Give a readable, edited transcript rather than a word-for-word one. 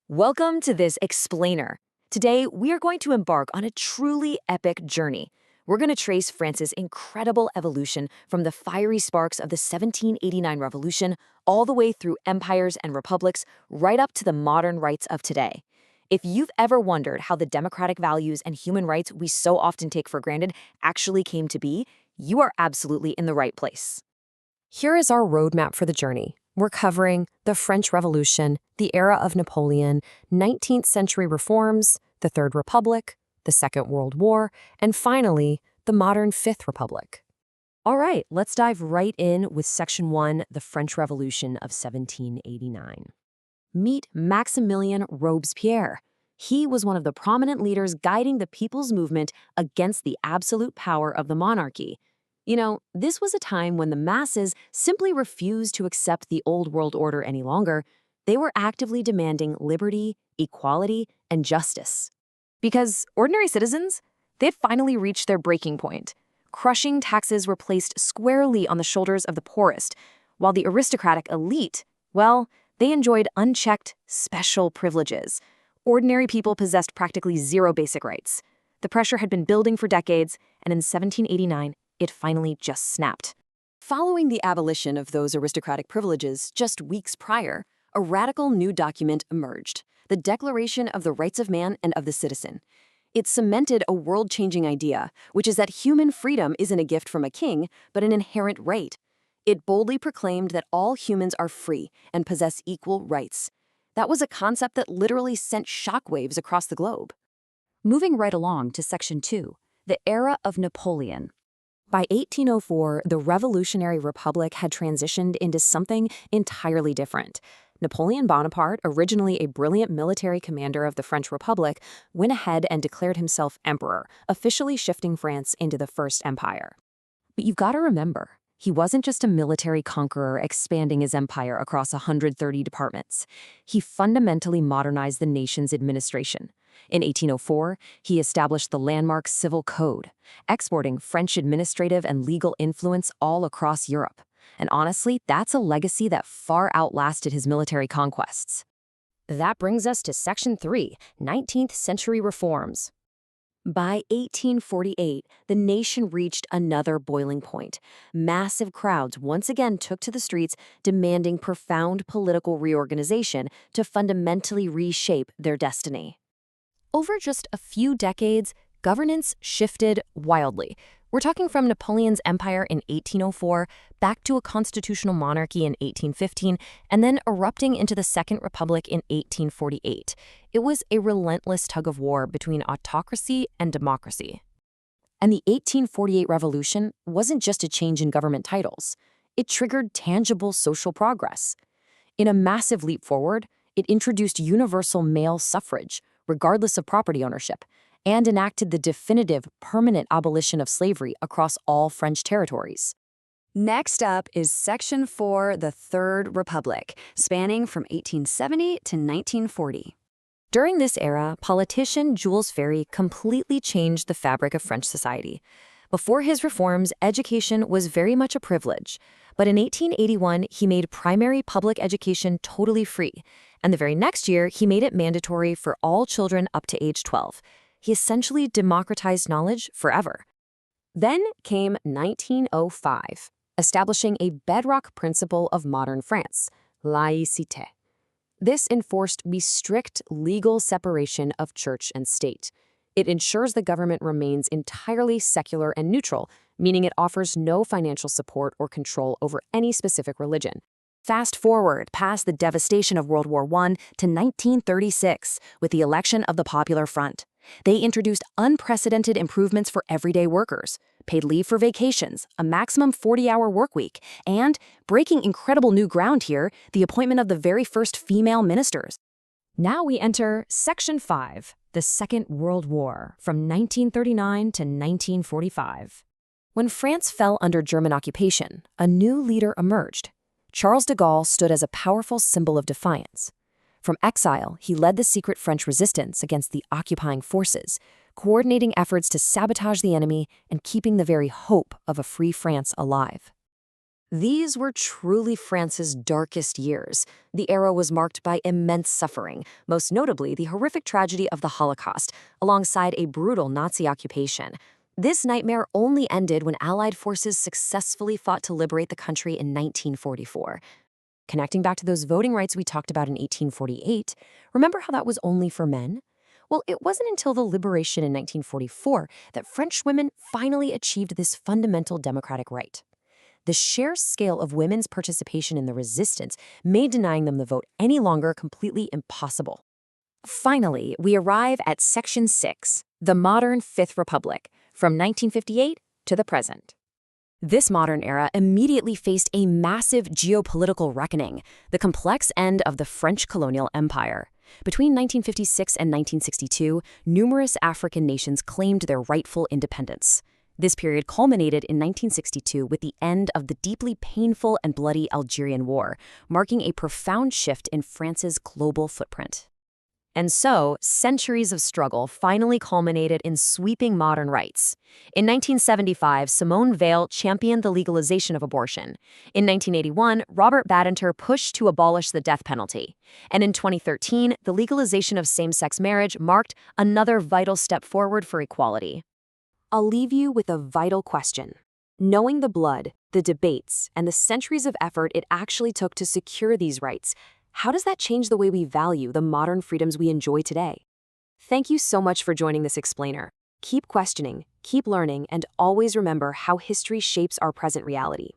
Welcome to this explainer. Today, we are going to embark on a truly epic journey. We're going to trace France's incredible evolution from the fiery sparks of the 1789 revolution all the way through empires and republics, right up to the modern rights of today. If you've ever wondered how the democratic values and human rights we so often take for granted actually came to be, you are absolutely in the right place. Here is our roadmap for the journey. We're covering the French Revolution, the era of Napoleon, 19th century reforms, the Third Republic, the Second World War, and finally, the modern Fifth Republic. All right, let's dive right in with Section 1, the French Revolution of 1789. Meet Maximilien Robespierre. He was one of the prominent leaders guiding the people's movement against the absolute power of the monarchy. This was a time when the masses simply refused to accept the old world order any longer. They were actively demanding liberty, equality, and justice. Because ordinary citizens, they had finally reached their breaking point. Crushing taxes were placed squarely on the shoulders of the poorest, while the aristocratic elite, well, they enjoyed unchecked, special privileges. Ordinary people possessed practically zero basic rights. The pressure had been building for decades, and in 1789, it finally just snapped. Following the abolition of those aristocratic privileges just weeks prior, a radical new document emerged, the Declaration of the Rights of Man and of the Citizen. It cemented a world-changing idea, which is that human freedom isn't a gift from a king, but an inherent right. It boldly proclaimed that all humans are free and possess equal rights. That was a concept that literally sent shockwaves across the globe. Moving right along to Section 2, the era of Napoleon. By 1804, the Revolutionary Republic had transitioned into something entirely different. Napoleon Bonaparte, originally a brilliant military commander of the French Republic, went ahead and declared himself emperor, officially shifting France into the First Empire. But you've got to remember, he wasn't just a military conqueror expanding his empire across 130 departments. He fundamentally modernized the nation's administration. In 1804, he established the landmark Civil Code, exporting French administrative and legal influence all across Europe. And honestly, that's a legacy that far outlasted his military conquests. That brings us to Section 3, 19th century reforms. By 1848, the nation reached another boiling point. Massive crowds once again took to the streets, demanding profound political reorganization to fundamentally reshape their destiny. Over just a few decades, governance shifted wildly. We're talking from Napoleon's empire in 1804, back to a constitutional monarchy in 1815, and then erupting into the Second Republic in 1848. It was a relentless tug-of-war between autocracy and democracy. And the 1848 revolution wasn't just a change in government titles. It triggered tangible social progress. In a massive leap forward, it introduced universal male suffrage, regardless of property ownership, and enacted the definitive, permanent abolition of slavery across all French territories. Next up is Section 4, the Third Republic, spanning from 1870 to 1940. During this era, politician Jules Ferry completely changed the fabric of French society. Before his reforms, education was very much a privilege. But in 1881, he made primary public education totally free. And the very next year, he made it mandatory for all children up to age 12. He essentially democratized knowledge forever. Then came 1905, establishing a bedrock principle of modern France, laïcité. This enforced the strict legal separation of church and state. It ensures the government remains entirely secular and neutral, meaning it offers no financial support or control over any specific religion. Fast forward past the devastation of World War I to 1936 with the election of the Popular Front. They introduced unprecedented improvements for everyday workers, paid leave for vacations, a maximum 40-hour workweek, and, breaking incredible new ground here, the appointment of the very first female ministers. Now we enter Section 5, the Second World War, from 1939 to 1945. When France fell under German occupation, a new leader emerged. Charles de Gaulle stood as a powerful symbol of defiance. From exile, he led the secret French resistance against the occupying forces, coordinating efforts to sabotage the enemy and keeping the very hope of a free France alive. These were truly France's darkest years. The era was marked by immense suffering, most notably the horrific tragedy of the Holocaust, alongside a brutal Nazi occupation. This nightmare only ended when Allied forces successfully fought to liberate the country in 1944. Connecting back to those voting rights we talked about in 1848, remember how that was only for men? Well, it wasn't until the liberation in 1944 that French women finally achieved this fundamental democratic right. The sheer scale of women's participation in the resistance made denying them the vote any longer completely impossible. Finally, we arrive at Section 6, the modern Fifth Republic, from 1958 to the present. This modern era immediately faced a massive geopolitical reckoning, the complex end of the French colonial empire. Between 1956 and 1962, numerous African nations claimed their rightful independence. This period culminated in 1962 with the end of the deeply painful and bloody Algerian War, marking a profound shift in France's global footprint. And so, centuries of struggle finally culminated in sweeping modern rights. In 1975, Simone Weil championed the legalization of abortion. In 1981, Robert Badinter pushed to abolish the death penalty. And in 2013, the legalization of same-sex marriage marked another vital step forward for equality. I'll leave you with a vital question. Knowing the blood, the debates, and the centuries of effort it actually took to secure these rights, how does that change the way we value the modern freedoms we enjoy today? Thank you so much for joining this explainer. Keep questioning, keep learning, and always remember how history shapes our present reality.